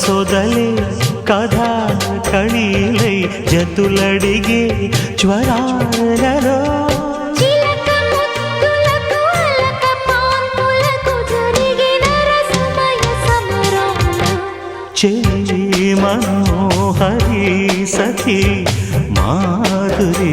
సొదలే కథా కళీలై జతులడిగే జ్వరాలలో చిలక ముద్దులకు అలక పాన్పులకు జరిగిన రసమయ సమరంలో చెలి మనోహరి సఖి మాధురి